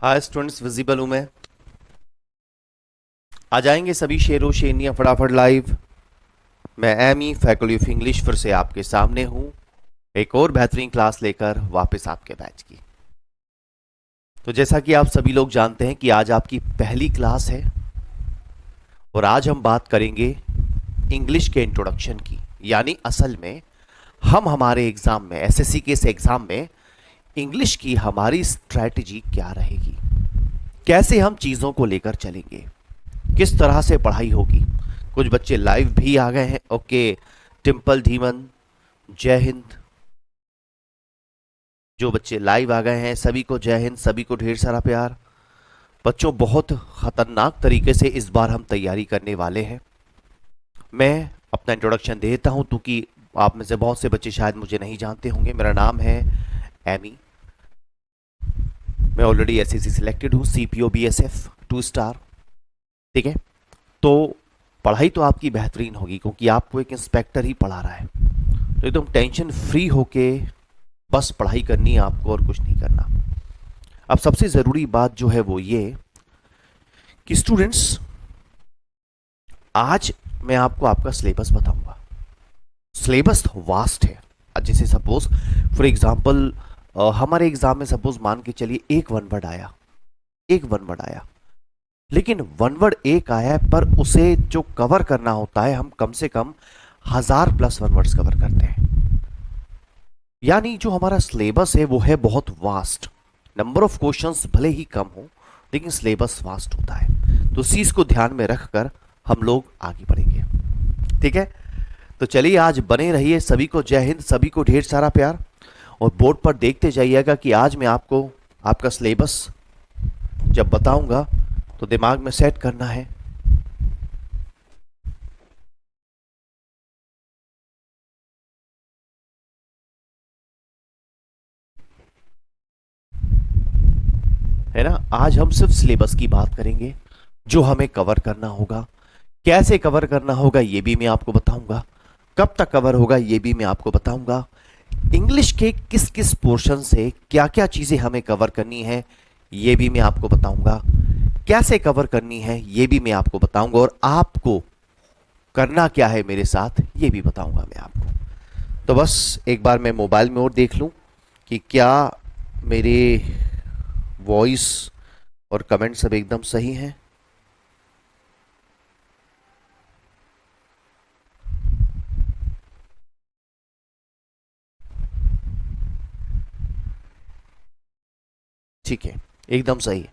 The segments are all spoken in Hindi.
हाँ स्टूडेंट्स, विजिबल हूँ मैं। आ जाएंगे सभी शेरों शेरनियाँ फटाफट लाइव। मैं एमी फैकल्टी ऑफ इंग्लिश फिर से आपके सामने हूँ, एक और बेहतरीन क्लास लेकर वापस आपके बैच की। तो जैसा कि आप सभी लोग जानते हैं कि आज आपकी पहली क्लास है और आज हम बात करेंगे इंग्लिश के इंट्रोडक्शन की। यानी असल में हम हमारे एग्जाम में, एसएससी के इस एग्जाम में, इंग्लिश की हमारी स्ट्रैटेजी क्या रहेगी, कैसे हम चीज़ों को लेकर चलेंगे, किस तरह से पढ़ाई होगी। कुछ बच्चे लाइव भी आ गए हैं। ओके, टिम्पल धीमन, जय हिंद। जो बच्चे लाइव आ गए हैं सभी को जय हिंद, सभी को ढेर सारा प्यार। बच्चों, बहुत खतरनाक तरीके से इस बार हम तैयारी करने वाले हैं। मैं अपना इंट्रोडक्शन दे देता हूं क्योंकि आप में से बहुत से बच्चे शायद मुझे नहीं जानते होंगे। मेरा नाम है एमी। मैं ऑलरेडी एसएससी सिलेक्टेड हूँ, सीपीओ बीएसएफ 2 स्टार। ठीक है, तो पढ़ाई तो आपकी बेहतरीन होगी क्योंकि आपको एक इंस्पेक्टर ही पढ़ा रहा है। तो एकदम टेंशन फ्री होके बस पढ़ाई करनी है आपको और कुछ नहीं करना। अब सबसे ज़रूरी बात जो है वो ये कि स्टूडेंट्स, आज मैं आपको आपका सिलेबस बताऊंगा। सिलेबस वास्ट है। जैसे सपोज फॉर एग्जांपल हमारे एग्जाम में सपोज मान के चलिए एक वन वर्ड आया, एक वन वर्ड आया, लेकिन वन वर्ड एक आया है पर उसे जो कवर करना होता है हम कम से कम 1000+ वन वर्ड्स कवर करते हैं। यानी जो हमारा सिलेबस है वो है बहुत वास्ट। नंबर ऑफ क्वेश्चंस भले ही कम हो लेकिन सिलेबस वास्ट होता है। तो इस चीज को ध्यान में रखकर हम लोग आगे बढ़ेंगे। ठीक है, तो चलिए आज बने रहिए। सभी को जय हिंद, सभी को ढेर सारा प्यार। और बोर्ड पर देखते जाइएगा कि आज मैं आपको आपका सिलेबस जब बताऊंगा तो दिमाग में सेट करना है। है ना, आज हम सिर्फ सिलेबस की बात करेंगे, जो हमें कवर करना होगा, कैसे कवर करना होगा ये भी मैं आपको बताऊंगा, कब तक कवर होगा ये भी मैं आपको बताऊंगा, इंग्लिश के किस किस पोर्शन से क्या क्या चीजें हमें कवर करनी है ये भी मैं आपको बताऊंगा, कैसे कवर करनी है ये भी मैं आपको बताऊंगा, और आपको करना क्या है मेरे साथ ये भी बताऊंगा मैं आपको। तो बस एक बार मैं मोबाइल में और देख लूं कि क्या मेरे वॉइस और कमेंट सब एकदम सही हैं। ठीक है, एकदम सही है।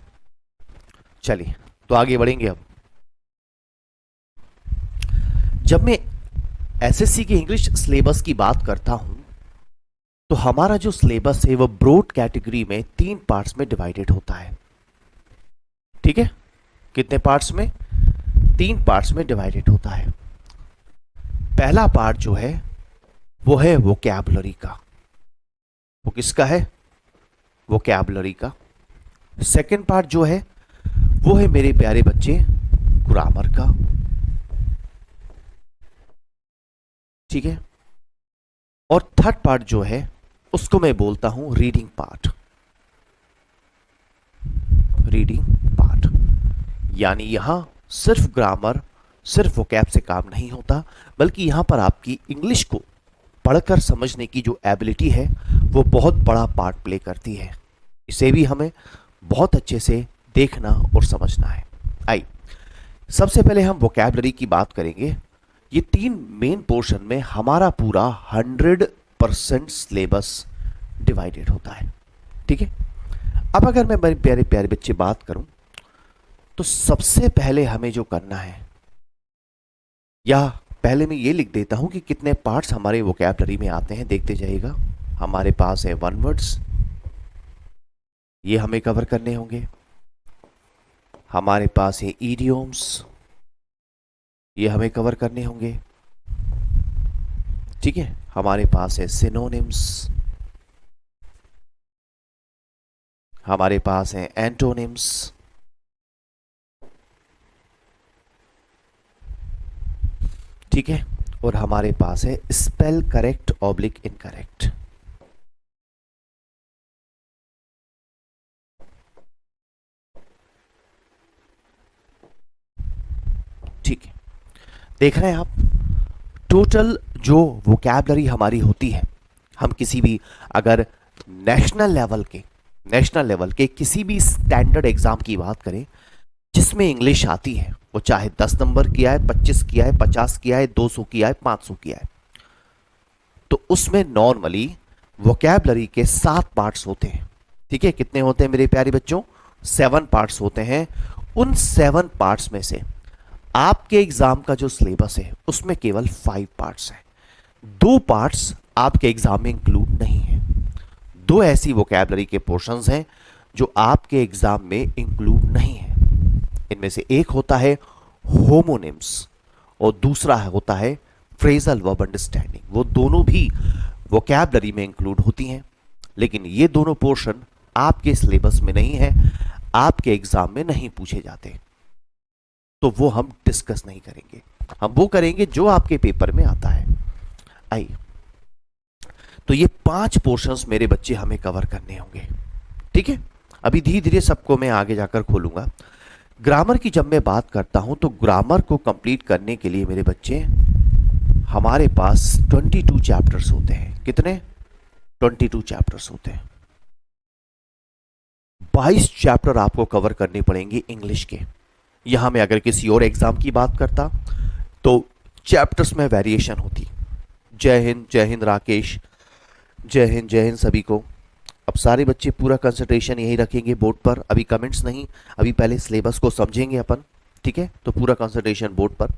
चलिए तो आगे बढ़ेंगे। अब जब मैं एसएससी के इंग्लिश सिलेबस की बात करता हूं तो हमारा जो सिलेबस है वो ब्रॉड कैटेगरी में 3 पार्ट्स में डिवाइडेड होता है। ठीक है, कितने पार्ट्स में? 3 पार्ट्स में डिवाइडेड होता है। पहला पार्ट जो है वो है वोकैबुलरी का। वो किसका है? वोकैबुलरी का। सेकंड पार्ट जो है वो है मेरे प्यारे बच्चे ग्रामर का। ठीक है, और थर्ड पार्ट जो है उसको मैं बोलता हूं रीडिंग पार्ट। रीडिंग पार्ट यानी यहां सिर्फ ग्रामर, सिर्फ वोकैब से काम नहीं होता, बल्कि यहां पर आपकी इंग्लिश को पढ़कर समझने की जो एबिलिटी है वो बहुत बड़ा पार्ट प्ले करती है। इसे भी हमें बहुत अच्छे से देखना और समझना है। आई सबसे पहले हम वोकैबलरी की बात करेंगे। ये 3 मेन पोर्शन में हमारा पूरा 100% सिलेबस डिवाइडेड होता है। ठीक है, अब अगर मैं मेरे प्यारे प्यारे बच्चे बात करूं तो सबसे पहले हमें जो करना है, या पहले मैं ये लिख देता हूं कि कितने पार्ट्स हमारे वोकैबलरी में आते हैं, देखते जाइएगा। हमारे पास है वन वर्ड्स, ये हमें कवर करने होंगे। हमारे पास है इडियोम्स, ये हमें कवर करने होंगे। ठीक है, हमारे पास है सिनोनिम्स, हमारे पास है एंटोनिम्स, ठीक है, और हमारे पास है स्पेल करेक्ट ऑब्लिक इनकरेक्ट। देख रहे हैं आप, टोटल जो वोकैबलरी हमारी होती है, हम किसी भी अगर नेशनल लेवल के किसी भी स्टैंडर्ड एग्जाम की बात करें जिसमें इंग्लिश आती है, वो चाहे 10 नंबर की आए, 25 की आए, 50 की आए, 200 की आए, 500 की आए, तो उसमें नॉर्मली वोकैबलरी के 7 पार्ट्स होते हैं। ठीक है, कितने होते हैं मेरे प्यारे बच्चों? 7 पार्ट्स होते हैं। उन 7 पार्ट्स में से आपके एग्जाम का जो सिलेबस है उसमें केवल 5 पार्ट्स हैं। 2 पार्ट्स आपके एग्जाम में इंक्लूड नहीं है। 2 ऐसी वोकैबलरी के पोर्शंस हैं जो आपके एग्जाम में इंक्लूड नहीं है। इनमें से एक होता है होमोनिम्स और दूसरा होता है फ्रेजल वर्ब अंडरस्टैंडिंग। वो दोनों भी वोकैबलरी में इंक्लूड होती हैं, लेकिन ये दोनों पोर्शन आपके सिलेबस में नहीं है, आपके एग्जाम में नहीं पूछे जाते, तो वो हम डिस्कस नहीं करेंगे। हम वो करेंगे जो आपके पेपर में आता है। आइए, तो ये 5 पोर्शंस मेरे बच्चे हमें कवर करने होंगे। ठीक है, अभी धीरे धीरे सबको मैं आगे जाकर खोलूंगा। ग्रामर की जब मैं बात करता हूं तो ग्रामर को कंप्लीट करने के लिए मेरे बच्चे हमारे पास 22 चैप्टर्स होते हैं। कितने? 22 चैप्टर्स होते हैं। 22 चैप्टर आपको कवर करने पड़ेंगे इंग्लिश के। यहां मैं अगर किसी और एग्जाम की बात करता तो चैप्टर्स में वेरिएशन होती। जय हिंद राकेश, जय हिंद सभी को। अब सारे बच्चे पूरा कंसंट्रेशन यही रखेंगे बोर्ड पर, अभी कमेंट्स नहीं, अभी पहले सिलेबस को समझेंगे अपन। ठीक है, तो पूरा कंसंट्रेशन बोर्ड पर।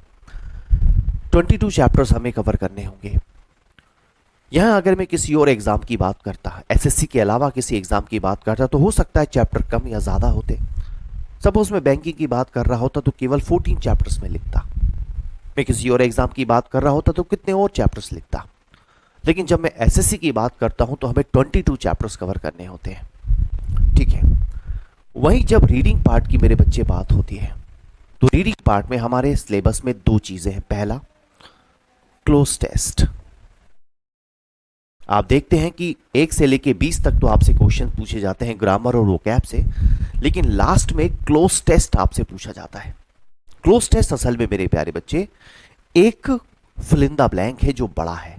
22 चैप्टर्स हमें कवर करने होंगे। यहां अगर मैं किसी और एग्जाम की बात करता, एसएससी के अलावा किसी एग्जाम की बात करता, तो हो सकता है चैप्टर कम या ज्यादा होते। सपोज मैं बैंकिंग की बात कर रहा होता तो केवल 14 चैप्टर्स में लिखता। मैं किसी और एग्जाम की बात कर रहा होता तो कितने और चैप्टर्स लिखता। लेकिन जब मैं एसएससी की बात करता हूं तो हमें 22 चैप्टर्स कवर करने होते हैं। ठीक है, वहीं जब रीडिंग पार्ट की मेरे बच्चे बात होती है तो रीडिंग पार्ट में हमारे सिलेबस में 2 चीजें हैं। पहला, क्लोज टेस्ट। आप देखते हैं कि 1 से लेके 20 तक तो आपसे क्वेश्चन पूछे जाते हैं ग्रामर और वोकैब से, लेकिन लास्ट में क्लोज टेस्ट आपसे पूछा जाता है। क्लोज टेस्ट असल में मेरे प्यारे बच्चे एक फिलिंदा ब्लैंक है जो बड़ा है,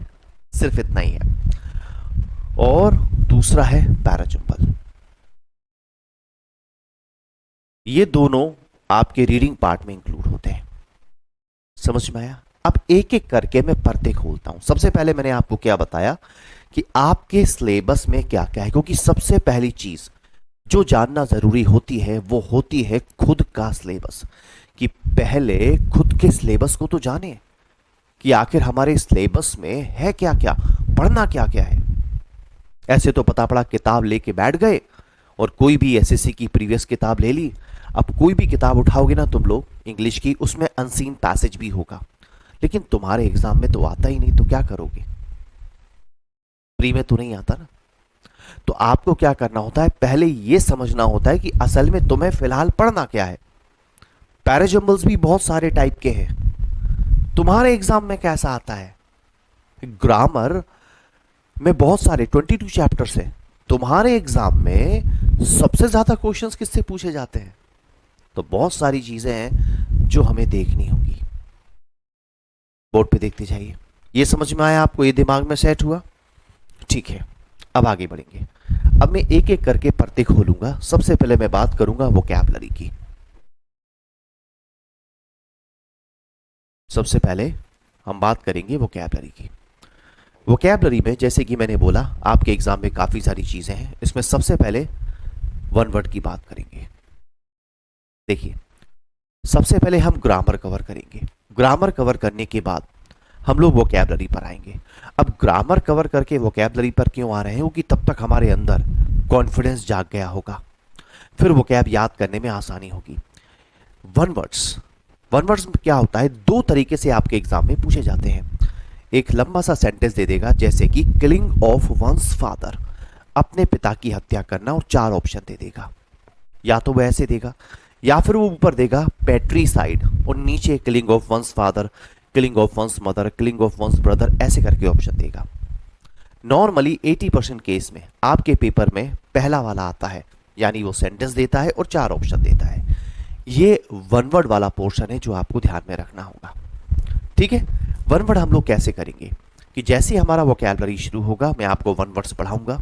सिर्फ इतना ही है, और दूसरा है पैराजंबल। ये दोनों आपके रीडिंग पार्ट में इंक्लूड होते हैं। समझ में आया? अब एक एक करके मैं परतें खोलता हूं। सबसे पहले मैंने आपको क्या बताया कि आपके सिलेबस में क्या क्या है, क्योंकि सबसे पहली चीज जो जानना जरूरी होती है वो होती है खुद का सिलेबस। कि पहले खुद के सिलेबस को तो जाने कि आखिर हमारे सिलेबस में है क्या क्या, पढ़ना क्या क्या है। ऐसे तो पता पड़ा किताब लेके बैठ गए और कोई भी एसएससी की प्रीवियस किताब ले ली। अब कोई भी किताब उठाओगे ना तुम लोग इंग्लिश की, उसमें अनसीन पैसेज भी होगा, लेकिन तुम्हारे एग्जाम में तो आता ही नहीं, तो क्या करोगे? प्री में तो नहीं आता ना। तो आपको क्या करना होता है, पहले यह समझना होता है कि असल में तुम्हें फिलहाल पढ़ना क्या है। पैराजंबल्स भी बहुत सारे टाइप के हैं। तुम्हारे एग्जाम में कैसा आता है? ग्रामर में बहुत सारे 22 चैप्टर्स हैं। तुम्हारे एग्जाम में सबसे ज्यादा क्वेश्चंस किससे पूछे जाते हैं? तो बहुत सारी चीजें हैं जो हमें देखनी होंगी। बोर्ड पे देखते जाइए। ये समझ में आया आपको? ये दिमाग में सेट हुआ? ठीक है, अब आगे बढ़ेंगे। अब मैं एक एक करके परतें खोलूंगा। सबसे पहले मैं बात करूंगा वोकैबलरी की। सबसे पहले हम बात करेंगे वोकैबलरी की। वोकैबलरी में जैसे कि मैंने बोला आपके एग्जाम में काफी सारी चीजें हैं। इसमें सबसे पहले वन वर्ड की बात करेंगे। देखिए, सबसे पहले हम ग्रामर कवर करेंगे। ग्रामर कवर करने के बाद हम लोग वोकैबलरी पर आएंगे। अब ग्रामर कवर करके वोकैबलरी पर क्यों आ रहे हैं? क्योंकि तब तक हमारे अंदर कॉन्फिडेंस जाग गया होगा, फिर वोकैब याद करने में आसानी होगी। वन वर्ड्स में क्या होता है, 2 तरीके से आपके एग्जाम में पूछे जाते हैं। एक लंबा सा सेंटेंस दे देगा जैसे कि किलिंग ऑफ वंस फादर, अपने पिता की हत्या करना, और 4 ऑप्शन दे देगा। या तो वो ऐसे देगा, या फिर वो ऊपर देगा पैट्रीसाइड और नीचे killing of one's father, killing of one's mother, killing of one's brother, ऐसे करके ऑप्शन देगा। नॉर्मली 80% केस में आपके पेपर में पहला वाला आता है, यानी वो सेंटेंस देता है और 4 ऑप्शन देता है। ये वन वर्ड वाला पोर्शन है जो आपको ध्यान में रखना होगा। ठीक है। वन वर्ड हम लोग कैसे करेंगे कि जैसे हमारा वोकैबुलरी शुरू होगा मैं आपको वन वर्ड्स पढ़ाऊंगा,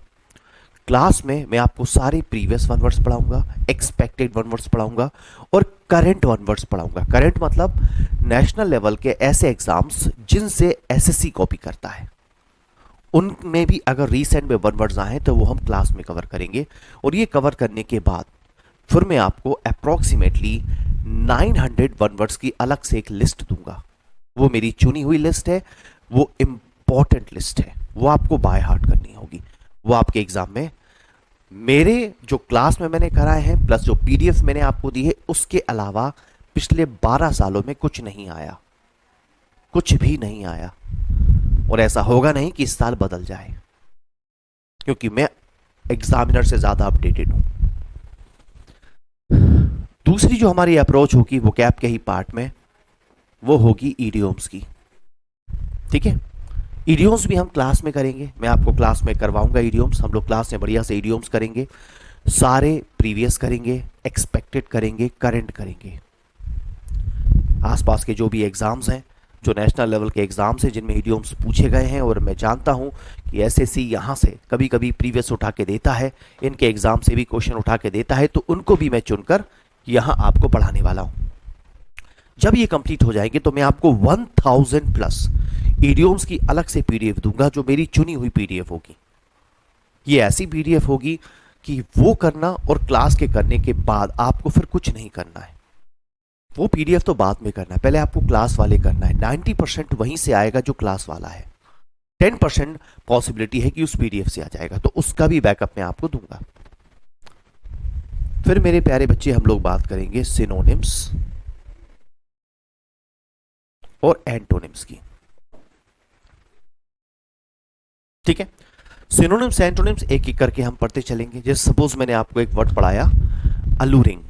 क्लास में मैं आपको सारे प्रीवियस वन वर्ड्स पढ़ाऊंगा, एक्सपेक्टेड वन वर्ड्स पढ़ाऊंगा और करंट वन वर्ड्स पढ़ाऊंगा। करंट मतलब नेशनल लेवल के ऐसे एग्जाम्स जिनसे एसएससी कॉपी करता है, उनमें भी अगर रीसेंट में वन वर्ड्स आए तो वो हम क्लास में कवर करेंगे। और ये कवर करने के बाद फिर मैं आपको अप्रॉक्सीमेटली 900 वन वर्ड्स की अलग से एक लिस्ट दूंगा। वो मेरी चुनी हुई लिस्ट है, वो इंपॉर्टेंट लिस्ट है, वो आपको बाय हार्ट करनी होगी। वो आपके एग्जाम में मेरे जो क्लास में मैंने कराए हैं प्लस जो पीडीएफ मैंने आपको दी है उसके अलावा पिछले 12 सालों में कुछ नहीं आया, कुछ भी नहीं आया। और ऐसा होगा नहीं कि इस साल बदल जाए, क्योंकि मैं एग्जामिनर से ज्यादा अपडेटेड हूं। दूसरी जो हमारी अप्रोच होगी वो कैप के ही पार्ट में, वो होगी इडियोम्स की। ठीक है, इडियोम्स भी हम क्लास में करेंगे, मैं आपको क्लास में करवाऊंगा इडियोम्स। हम लोग क्लास में बढ़िया से इडियोम्स करेंगे, सारे प्रीवियस करेंगे, एक्सपेक्टेड करेंगे, करंट करेंगे। आसपास के जो भी एग्जाम्स हैं, जो नेशनल लेवल के एग्जाम्स हैं जिनमें इडियोम्स पूछे गए हैं, और मैं जानता हूं कि एसएससी यहाँ से कभी कभी प्रीवियस उठा के देता है, इनके एग्जाम से भी क्वेश्चन उठा के देता है, तो उनको भी मैं चुनकर यहाँ आपको पढ़ाने वाला हूँ। जब ये कंप्लीट हो जाएंगे तो मैं आपको 1000 प्लस इडियोम्स की अलग से पीडीएफ दूंगा, जो मेरी चुनी हुई पीडीएफ होगी। ये ऐसी पीडीएफ होगी कि वो करना और क्लास के करने के बाद आपको फिर कुछ नहीं करना है। वो पीडीएफ तो बाद में करना है, पहले आपको क्लास वाले करना है। 90% वहीं से आएगा जो क्लास वाला है, 10% पॉसिबिलिटी है कि उस पीडीएफ से आ जाएगा, तो उसका भी बैकअप मैं आपको दूंगा। फिर मेरे प्यारे बच्चे हम लोग बात करेंगे सिनोनिम्स और एंटोनिम्स की। ठीक है, सिनोनिम्स एंटोनिम्स एक एक करके हम पढ़ते चलेंगे। जैसे सपोज मैंने आपको एक वर्ड पढ़ाया अलूरिंग,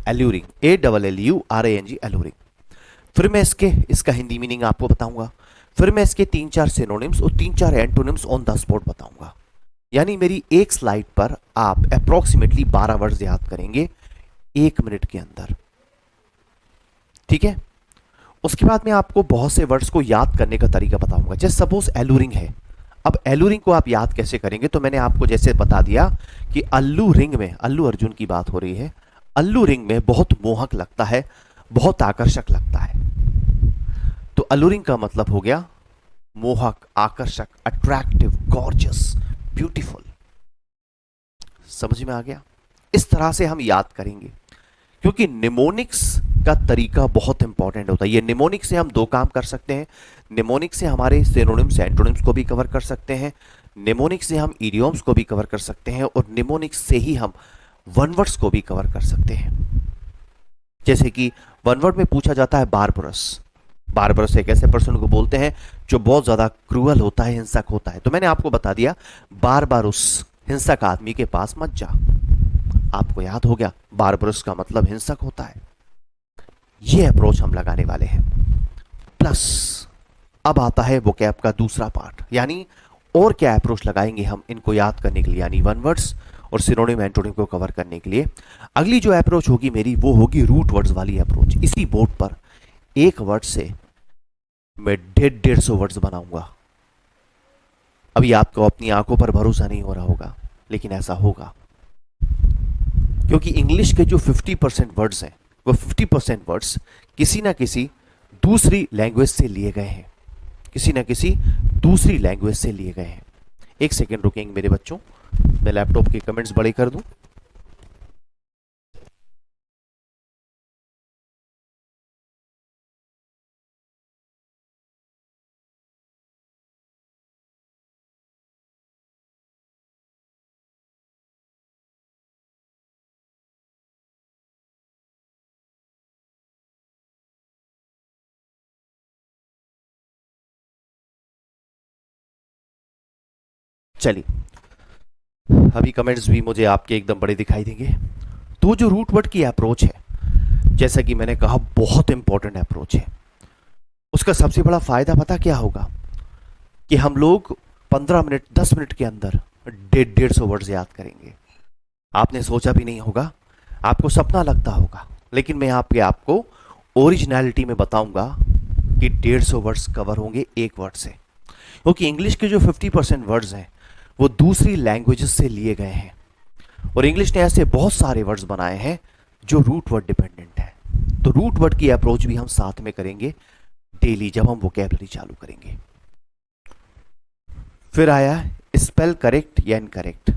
एल्यूरिंग, ALLURANG, एल्यूरिंग। फिर मैं इसका हिंदी मीनिंग आपको बताऊंगा। फिर मैं इसके 3-4 सिनोनिम्स और 3-4 एंटोनिम्स ऑन द स्पॉट बताऊंगा। यानी मेरी एक स्लाइड पर आप अप्रोक्सीमेटली 12 वर्ड्स याद करेंगे 1 मिनट के अंदर। ठीक है, उसके बाद मैं आपको बहुत से वर्ड्स को याद करने का तरीका बताऊंगा। जैसे सपोज एल्यूरिंग है, अब एल्यूरिंग को आप याद कैसे करेंगे, तो मैंने आपको जैसे बता दिया कि अल्लू रिंग में, अल्लू अर्जुन की बात हो रही है, अल्लू रिंग में बहुत मोहक लगता है, बहुत आकर्षक लगता है। तो अल्लू रिंग का मतलब हो गया मोहक, आकर्षक, अट्रैक्टिव, गॉर्जियस, ब्यूटीफुल। समझ में आ गया? इस तरह से हम याद करेंगे, क्योंकि निमोनिक्स का तरीका बहुत इंपॉर्टेंट होता है। ये निमोनिक्स से हम दो काम कर सकते हैं। निमोनिक्स से हमारे सिनोनिम्स एंटोनिम्स को भी कवर कर सकते हैं, निमोनिक्स से हम इडियोम्स को भी कवर कर सकते हैं, और निमोनिक्स से ही हम वन वर्ड्स को भी कवर कर सकते हैं। जैसे कि वन वर्ड में पूछा जाता है बारबरस। बारबरस एक ऐसे पर्सन को बोलते हैं जो बहुत ज्यादा क्रूअल होता है, हिंसक होता है। तो मैंने आपको बता दिया बार बार उस हिंसक आदमी के पास मत जा। आपको याद हो गया, बारबरस का मतलब हिंसक होता है। ये अप्रोच हम लगाने वाले हैं। प्लस अब आता है वोकैब का दूसरा पार्ट, यानी और क्या अप्रोच लगाएंगे हम इनको याद करने के लिए, यानी वन वर्ड्स और सिनोनिम एंटोनिम को कवर करने के लिए। अगली जो अप्रोच होगी मेरी, वो होगी रूट वर्ड्स वाली अप्रोच। इसी बोर्ड पर एक वर्ड से मैं 150 वर्ड्स बनाऊंगा। अभी आपको अपनी आंखों पर भरोसा नहीं हो रहा होगा, लेकिन ऐसा होगा, क्योंकि इंग्लिश के जो 50% वर्ड्स हैं, वो 50% वर्ड्स किसी ना किसी दूसरी लैंग्वेज से लिए गए हैं, किसी ना किसी दूसरी लैंग्वेज से लिए गए हैं। एक सेकेंड रुकेंगे मेरे बच्चों, मैं लैपटॉप के कमेंट्स बड़े कर दूं। चलिए, अभी कमेंट्स भी मुझे आपके एकदम बड़े दिखाई देंगे। तो जो रूट वर्ड की अप्रोच है, जैसा कि मैंने कहा, बहुत इंपॉर्टेंट अप्रोच है। उसका सबसे बड़ा फायदा पता क्या होगा, कि हम लोग 15 मिनट 10 मिनट के अंदर 150 वर्ड्स याद करेंगे। आपने सोचा भी नहीं होगा, आपको सपना लगता होगा, लेकिन मैं आपको ओरिजिनलिटी में बताऊंगा कि कि 150 वर्ड्स कवर होंगे एक वर्ड से, क्योंकि इंग्लिश के जो 50% वर्ड्स हैं वो दूसरी लैंग्वेजेस से लिए गए हैं, और इंग्लिश ने ऐसे बहुत सारे वर्ड्स बनाए हैं जो रूट वर्ड डिपेंडेंट है। तो रूट वर्ड की अप्रोच भी हम साथ में करेंगे डेली जब हम वोकैबुलरी चालू करेंगे। फिर आया स्पेल करेक्ट या इनकरेक्ट।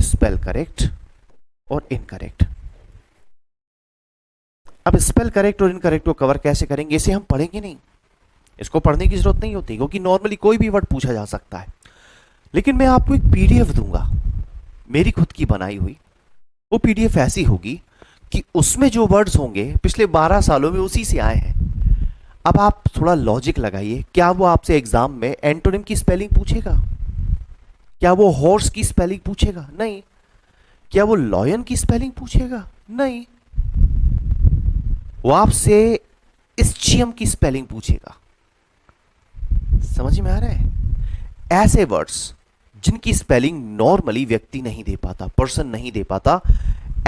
स्पेल करेक्ट और इनकरेक्ट। अब स्पेल करेक्ट और इनकरेक्ट को कवर कैसे करेंगे, इसे हम पढ़ेंगे नहीं, इसको पढ़ने की जरूरत नहीं होती, क्योंकि नॉर्मली कोई भी वर्ड पूछा जा सकता है। लेकिन मैं आपको एक पीडीएफ दूंगा मेरी खुद की बनाई हुई। वो पीडीएफ ऐसी होगी कि उसमें जो वर्ड्स होंगे पिछले 12 सालों में उसी से आए हैं। अब आप थोड़ा लॉजिक लगाइए, क्या वो आपसे एग्जाम में एंटोनिम की स्पेलिंग पूछेगा? क्या वो हॉर्स की स्पेलिंग पूछेगा? नहीं। क्या वो लॉयन की स्पेलिंग पूछेगा? नहीं। वो आपसे इस्चियम की स्पेलिंग पूछेगा। समझ में आ रहा है? ऐसे वर्ड्स जिनकी स्पेलिंग नॉर्मली व्यक्ति नहीं दे पाता, पर्सन नहीं दे पाता,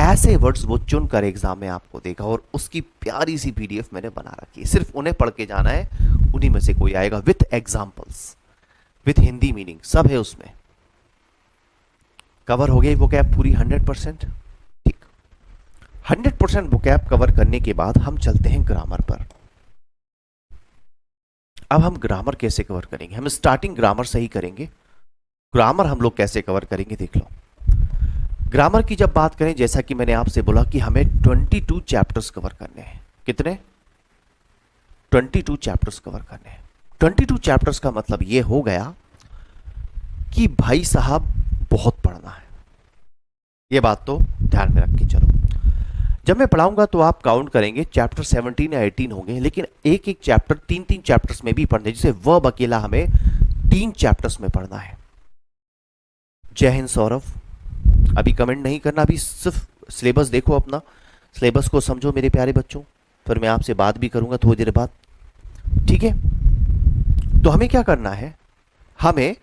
ऐसे वर्ड्स वो चुनकर एग्जाम में आपको देगा, और उसकी प्यारी सी पीडीएफ मैंने बना रखी है। सिर्फ उन्हें पढ़ के जाना है, उन्हीं में से कोई आएगा, with examples, with Hindi meaning, सब है उसमें। कवर हो गई वोकैब पूरी 100%। ठीक, 100% वोकैब कवर करने के बाद हम चलते हैं ग्रामर पर। अब हम ग्रामर कैसे कवर करेंगे? हम स्टार्टिंग ग्रामर से ही करेंगे। ग्रामर हम लोग कैसे कवर करेंगे देख लो। ग्रामर की जब बात करें, जैसा कि मैंने आपसे बोला कि हमें 22 चैप्टर्स कवर करने हैं। कितने? 22 चैप्टर्स कवर करने हैं। 22 चैप्टर्स का मतलब ये हो गया कि भाई साहब बहुत पढ़ना है। ये बात तो ध्यान में रख के चलो। जब मैं पढ़ाऊंगा तो आप काउंट करेंगे, चैप्टर 17 या 18 होंगे, लेकिन एक एक चैप्टर 3-3 चैप्टर्स में भी पढ़ने, जैसे वर्ब अकेला हमें 3 चैप्टर्स में पढ़ना है। जय हिंद सौरभ, अभी कमेंट नहीं करना, अभी सिर्फ सिलेबस देखो, अपना सिलेबस को समझो मेरे प्यारे बच्चों, फिर मैं आपसे बात भी करूंगा थोड़ी देर बाद। ठीक है, तो हमें क्या करना है? हमें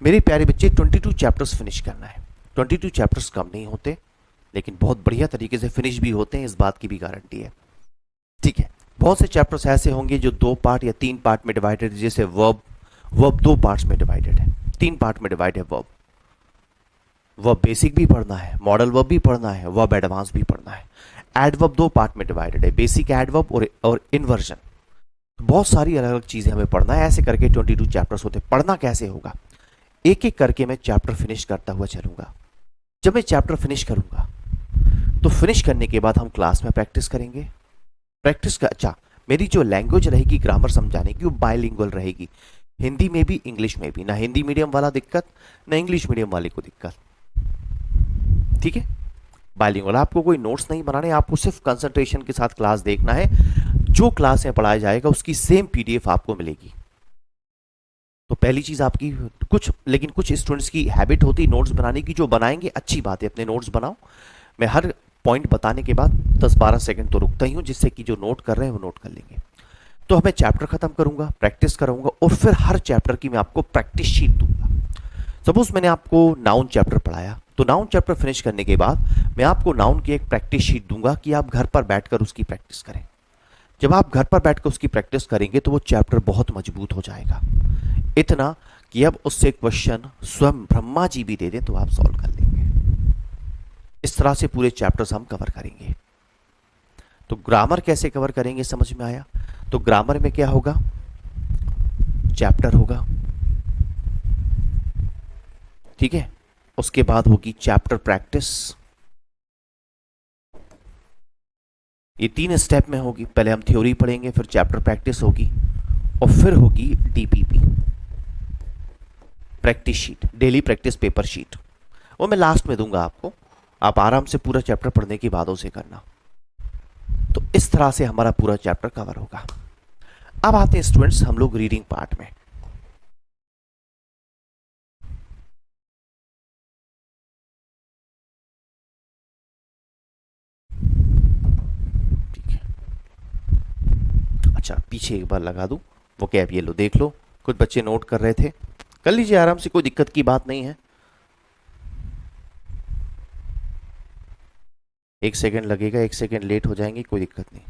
मेरे प्यारे बच्चे 22 चैप्टर्स फिनिश करना है। 22 चैप्टर्स कम नहीं होते, लेकिन बहुत बढ़िया तरीके से फिनिश भी होते हैं, इस बात की भी गारंटी है। ठीक है, बहुत से चैप्टर्स ऐसे होंगे जो 2 पार्ट या 3 पार्ट में डिवाइडेड, जैसे वर्ब 2 पार्ट्स में डिवाइडेड है, 3 पार्ट में डिवाइड है वर्ब। वर्ब बेसिक भी पढ़ना है, मॉडल वर्ब भी पढ़ना है, वर्ब एडवांस भी पढ़ना है। एडवर्ब 2 पार्ट में डिवाइडेड है, बेसिक एडवर्ब और इन्वर्जन। बहुत सारी अलग अलग चीजें हमें पढ़ना है। ऐसे करके 22 चैप्टर्स होते। पढ़ना कैसे होगा? एक एक करके मैं चैप्टर फिनिश करता हुआ चलूंगा। जब मैं चैप्टर फिनिश करूंगा तो फिनिश करने के बाद हम क्लास में प्रैक्टिस करेंगे। प्रैक्टिस का अच्छा, मेरी जो लैंग्वेज रहेगी ग्रामर समझाने की, वो बाइलिंगुअल रहेगी, हिंदी में भी इंग्लिश में भी। ना हिंदी मीडियम वाला दिक्कत, ना इंग्लिश मीडियम वाले को दिक्कत। ठीक है, बाइलिंगुअल। आपको कोई नोट्स नहीं बनाने, आपको सिर्फ कंसंट्रेशन के साथ क्लास देखना है। जो क्लास में पढ़ाया जाएगा उसकी सेम पीडीएफ आपको मिलेगी। तो पहली चीज आपकी लेकिन कुछ स्टूडेंट्स की हैबिट होती नोट्स बनाने की, जो बनाएंगे अच्छी बात है, अपने नोट्स बनाओ। मैं हर पॉइंट बताने के बाद 10-12 सेकंड तो रुकता ही हूं, जिससे कि जो नोट कर रहे हैं वो नोट कर लेंगे। तो मैं चैप्टर खत्म करूंगा, प्रैक्टिस कराऊंगा, और फिर हर चैप्टर की मैं आपको प्रैक्टिस शीट दूंगा। सपोज मैंने आपको नाउन चैप्टर पढ़ाया, तो नाउन चैप्टर फिनिश करने के बाद मैं आपको नाउन की एक प्रैक्टिस शीट दूंगा कि आप घर पर बैठकर उसकी प्रैक्टिस करें। जब आप घर पर बैठकर उसकी प्रैक्टिस करेंगे तो वो चैप्टर बहुत मजबूत हो जाएगा, इतना कि अब उससे क्वेश्चन स्वयं ब्रह्मा जी भी दे दें तो आप सॉल्व कर लेंगे। इस तरह से पूरे चैप्टर्स हम कवर करेंगे। तो ग्रामर कैसे कवर करेंगे समझ में आया? तो ग्रामर में क्या होगा? चैप्टर होगा, ठीक है, उसके बाद होगी चैप्टर प्रैक्टिस। ये 3 स्टेप में होगी। पहले हम थ्योरी पढ़ेंगे, फिर चैप्टर प्रैक्टिस होगी, और फिर होगी DPP, practice sheet, daily practice paper sheet. वो मैं लास्ट में दूंगा आपको, आप आराम से पूरा चैप्टर पढ़ने के बाद उसे करना। तो इस तरह से हमारा पूरा चैप्टर कवर होगा। अब आते हैं स्टूडेंट्स हम लोग रीडिंग पार्ट में। ठीक है, अच्छा पीछे एक बार लगा दूं वो कैब, ये लो देख लो। कुछ बच्चे नोट कर रहे थे, कर लीजिए आराम से, कोई दिक्कत की बात नहीं है। 1 सेकेंड लगेगा, 1 सेकेंड लेट हो जाएंगे, कोई दिक्कत नहीं।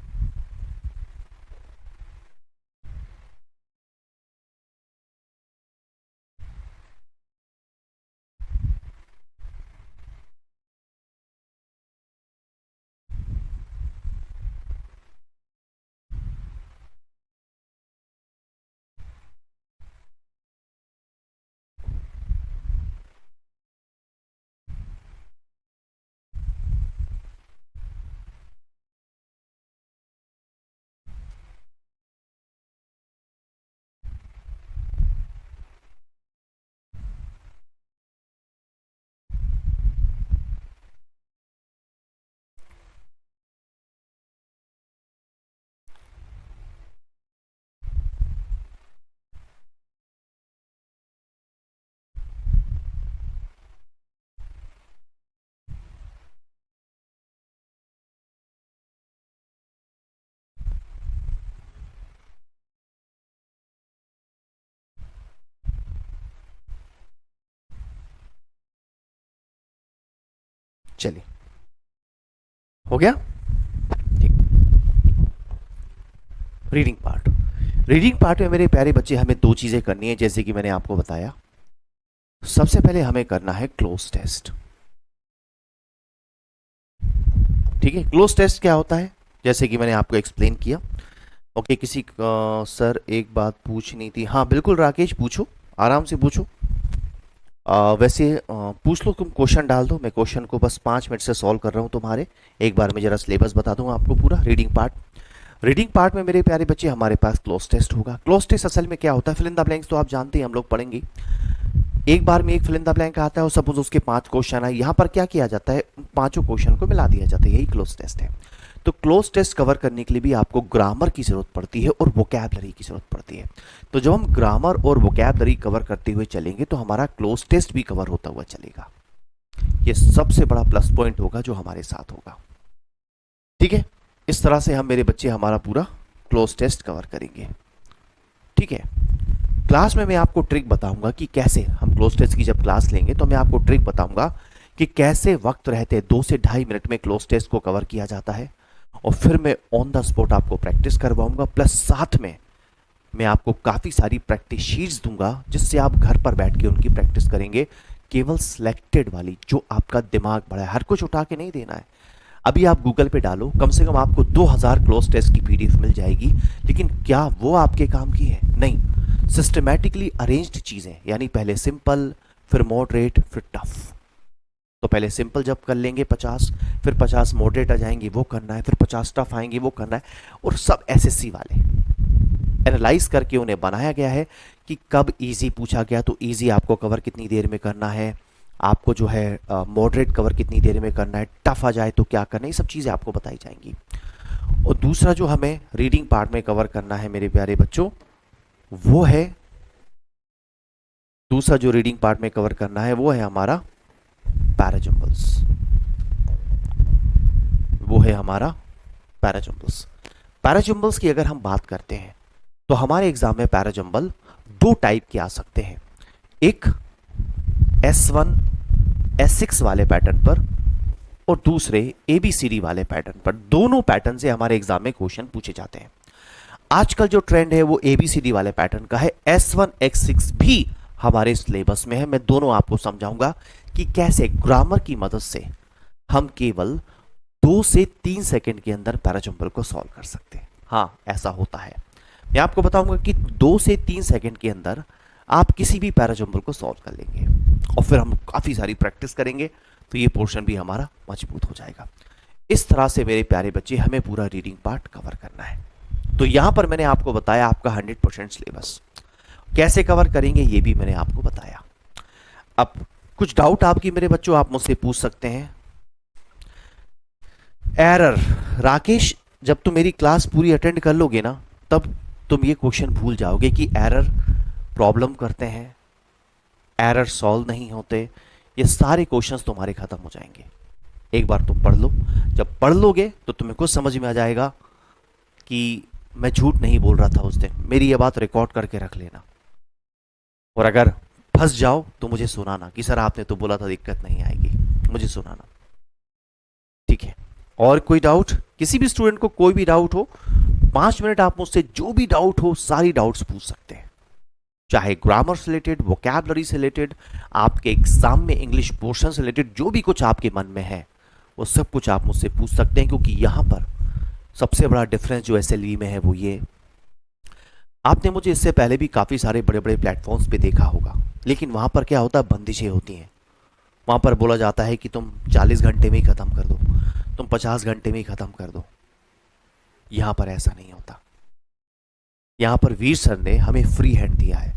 चलिए, हो गया ठीक। Reading part. रीडिंग पार्ट में मेरे प्यारे बच्चे हमें दो चीजें करनी है, जैसे कि मैंने आपको बताया। सबसे पहले हमें करना है क्लोज टेस्ट। ठीक है, क्लोज टेस्ट क्या होता है, जैसे कि मैंने आपको एक्सप्लेन किया। ओके, किसी सर एक बात पूछनी थी। हाँ बिल्कुल राकेश, पूछो, आराम से पूछो। वैसे पूछ लो, तुम क्वेश्चन डाल दो, मैं क्वेश्चन को बस 5 मिनट से सॉल्व कर रहा हूँ तुम्हारे। एक बार मैं जरा सिलेबस बता दूँ आपको पूरा रीडिंग पार्ट। रीडिंग पार्ट में मेरे प्यारे बच्चे हमारे पास क्लोज टेस्ट होगा। क्लोज टेस्ट असल में क्या होता है, फिल इन द ब्लैंक्स तो आप जानते हैं, हम लोग पढ़ेंगे। एक बार में एक फिल इन द ब्लैंक आता है और सपोज उसके 5 क्वेश्चन आए, यहाँ पर क्या किया जाता है, पांचों क्वेश्चन को मिला दिया जाता है, यही क्लोज टेस्ट है। तो क्लोज टेस्ट कवर करने के लिए भी आपको ग्रामर की जरूरत पड़ती है और वोकैबलरी की जरूरत पड़ती है। तो जब हम ग्रामर और वोकैबलरी कवर करते हुए चलेंगे तो हमारा क्लोज टेस्ट भी कवर होता हुआ चलेगा। ये सबसे बड़ा प्लस पॉइंट होगा जो हमारे साथ होगा। ठीक है, इस तरह से हम मेरे बच्चे हमारा पूरा क्लोज टेस्ट कवर करेंगे। ठीक है, क्लास में मैं आपको ट्रिक बताऊंगा कि कैसे हम क्लोज टेस्ट की जब क्लास लेंगे तो मैं आपको ट्रिक बताऊंगा कि कैसे वक्त रहते 2 से 2.5 मिनट में क्लोज टेस्ट को कवर किया जाता है। और फिर मैं ऑन द स्पॉट आपको प्रैक्टिस करवाऊंगा, प्लस साथ में मैं आपको काफ़ी सारी प्रैक्टिस शीट्स दूंगा जिससे आप घर पर बैठ के उनकी प्रैक्टिस करेंगे। केवल सिलेक्टेड वाली जो आपका दिमाग बड़ा है, हर कुछ उठा के नहीं देना है। अभी आप गूगल पे डालो, कम से कम आपको 2000 क्लोज टेस्ट की पीडीएफ मिल जाएगी, लेकिन क्या वो आपके काम की है? नहीं। सिस्टमैटिकली अरेंज्ड चीज़ें, यानी पहले सिंपल, फिर मॉडरेट, फिर टफ। तो पहले सिंपल जब कर लेंगे 50, फिर 50 मॉडरेट आ जाएंगे, वो करना है, फिर 50 टफ आएंगे, वो करना है। और सब एसएससी वाले एनालाइज करके उन्हें बनाया गया है कि कब इजी पूछा गया तो इजी आपको कवर कितनी देर में करना है, आपको जो है मॉडरेट कवर कितनी देर में करना है, टफ आ जाए तो क्या करना है, ये सब चीज़ें आपको बताई जाएंगी। और दूसरा जो हमें रीडिंग पार्ट में कवर करना है मेरे प्यारे बच्चों, वो है, दूसरा जो रीडिंग पार्ट में कवर करना है वो है हमारा पैराजम्बल्स। वो है हमारा पैराजम्बल्स। पैराजम्बल्स की अगर हम बात करते हैं तो हमारे एग्जाम में पैराजम्बल 2 टाइप के आ सकते हैं। एक S1 S6 वाले पैटर्न पर और दूसरे ABCD वाले पैटर्न पर। दोनों पैटर्न से हमारे एग्जाम में क्वेश्चन पूछे जाते हैं। आजकल जो ट्रेंड है वो ABCD वाले पैटर्न का है। S1 S6 भी हमारे सिलेबस में है। मैं दोनों आपको समझाऊंगा कि कैसे ग्रामर की मदद से हम केवल 2 से 3 सेकंड के अंदर पैराजम्बल को सॉल्व कर सकते हैं। हाँ, ऐसा होता है। मैं आपको बताऊंगा कि 2 से 3 सेकंड के अंदर आप किसी भी पैराजम्बल को सॉल्व कर लेंगे और फिर हम काफ़ी सारी प्रैक्टिस करेंगे तो ये पोर्शन भी हमारा मजबूत हो जाएगा। इस तरह से मेरे प्यारे बच्चे हमें पूरा रीडिंग पार्ट कवर करना है। तो यहाँ पर मैंने आपको बताया आपका 100% सिलेबस कैसे कवर करेंगे, ये भी मैंने आपको बताया। अब कुछ डाउट आपकी मेरे बच्चों आप मुझसे पूछ सकते हैं। एरर, राकेश जब तुम मेरी क्लास पूरी अटेंड कर लोगे ना तब तुम ये क्वेश्चन भूल जाओगे कि एरर प्रॉब्लम करते हैं, एरर सॉल्व नहीं होते। ये सारे क्वेश्चंस तुम्हारे खत्म हो जाएंगे। एक बार तुम पढ़ लो, जब पढ़ लोगे तो तुम्हें कुछ समझ में आ जाएगा कि मैं झूठ नहीं बोल रहा था उस दिन। मेरी ये बात रिकॉर्ड करके रख लेना, और अगर फंस जाओ तो मुझे सुनाना कि सर आपने तो बोला था दिक्कत नहीं आएगी, मुझे सुनाना। ठीक है, और कोई डाउट, किसी भी स्टूडेंट को कोई भी डाउट हो, 5 मिनट आप मुझसे जो भी डाउट हो सारी डाउट्स पूछ सकते हैं, चाहे ग्रामर से रिलेटेड, वोकैबलरी से रिलेटेड, आपके एग्जाम में इंग्लिश पोर्शन से रिलेटेड, जो भी कुछ आपके मन में है वो सब कुछ आप मुझसे पूछ सकते हैं। क्योंकि यहां पर सबसे बड़ा डिफरेंस जो SLV में है वो ये, आपने मुझे इससे पहले भी काफ़ी सारे बड़े बड़े प्लेटफॉर्म्स पे देखा होगा, लेकिन वहाँ पर क्या होता है, बंदिशें होती हैं। वहाँ पर बोला जाता है कि तुम 40 घंटे में ही ख़त्म कर दो, तुम 50 घंटे में ही ख़त्म कर दो। यहाँ पर ऐसा नहीं होता। यहाँ पर वीर सर ने हमें फ्री हैंड दिया है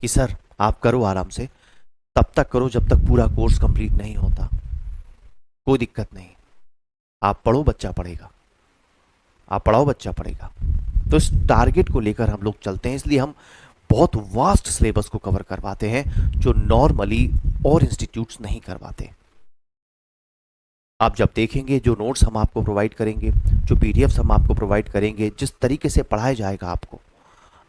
कि सर आप करो आराम से, तब तक करो जब तक पूरा कोर्स कंप्लीट नहीं होता, कोई दिक्कत नहीं। आप पढ़ो, बच्चा पढ़ेगा, आप पढ़ाओ, बच्चा पढ़ेगा। तो इस टारगेट को लेकर हम लोग चलते हैं, इसलिए हम बहुत वास्ट सिलेबस को कवर करवाते हैं जो नॉर्मली और इंस्टीट्यूट्स नहीं करवाते। आप जब देखेंगे जो नोट्स हम आपको प्रोवाइड करेंगे, जो पीडीएफ्स हम आपको प्रोवाइड करेंगे, जिस तरीके से पढ़ाया जाएगा आपको,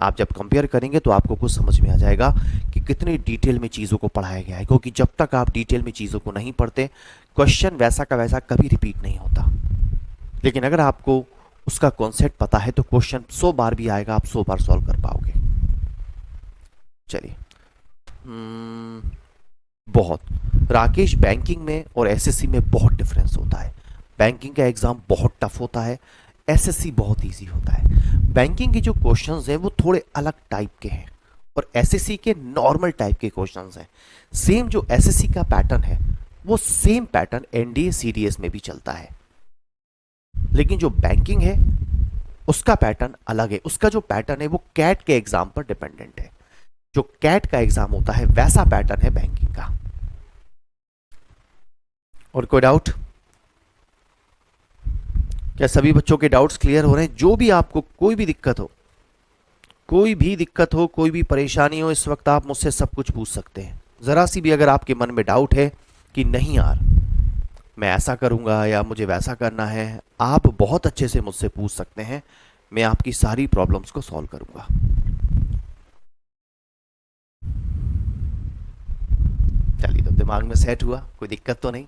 आप जब कंपेयर करेंगे तो आपको कुछ समझ में आ जाएगा कि कितनी डिटेल में चीज़ों को पढ़ाया गया है, क्योंकि जब तक आप डिटेल में चीज़ों को नहीं पढ़ते क्वेश्चन वैसा का वैसा कभी रिपीट नहीं होता। लेकिन अगर आपको उसका कॉन्सेप्ट पता है तो क्वेश्चन 100 बार भी आएगा, आप 100 बार सॉल्व कर पाओगे। चलिए, बहुत राकेश, बैंकिंग में और एसएससी में बहुत डिफरेंस होता है। बैंकिंग का एग्जाम बहुत टफ होता है, एसएससी बहुत इजी होता है। बैंकिंग के जो क्वेश्चंस हैं वो थोड़े अलग टाइप के हैं और एसएससी के नॉर्मल टाइप के क्वेश्चंस हैं। सेम जो एसएससी का पैटर्न है वो सेम पैटर्न एनडीए सीडीएस में भी चलता है, लेकिन जो बैंकिंग है उसका पैटर्न अलग है। उसका जो पैटर्न है वो कैट के एग्जाम पर डिपेंडेंट है। जो कैट का एग्जाम होता है वैसा पैटर्न है बैंकिंग का। और कोई डाउट? क्या सभी बच्चों के डाउट्स क्लियर हो रहे हैं? जो भी आपको कोई भी दिक्कत हो, कोई भी परेशानी हो, इस वक्त आप मुझसे सब कुछ पूछ सकते हैं। जरा सी भी अगर आपके मन में डाउट है कि नहीं यार मैं ऐसा करूंगा या मुझे वैसा करना है, आप बहुत अच्छे से मुझसे पूछ सकते हैं। मैं आपकी सारी प्रॉब्लम्स को सॉल्व करूंगा। चलिए, तो दिमाग में सेट हुआ, कोई दिक्कत तो नहीं?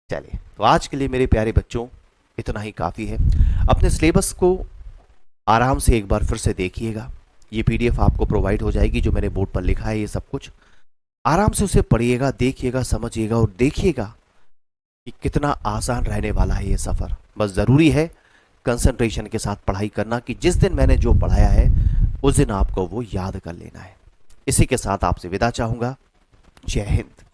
चलिए, तो आज के लिए मेरे प्यारे बच्चों इतना ही काफ़ी है। अपने सिलेबस को आराम से एक बार फिर से देखिएगा। ये पीडीएफ आपको प्रोवाइड हो जाएगी जो मैंने बोर्ड पर लिखा है, ये सब कुछ आराम से उसे पढ़िएगा, देखिएगा, समझिएगा और देखिएगा कि कितना आसान रहने वाला है ये सफ़र। बस ज़रूरी है कंसंट्रेशन के साथ पढ़ाई करना कि जिस दिन मैंने जो पढ़ाया है उस दिन आपको वो याद कर लेना है। इसी के साथ आपसे विदा चाहूँगा। जय हिंद।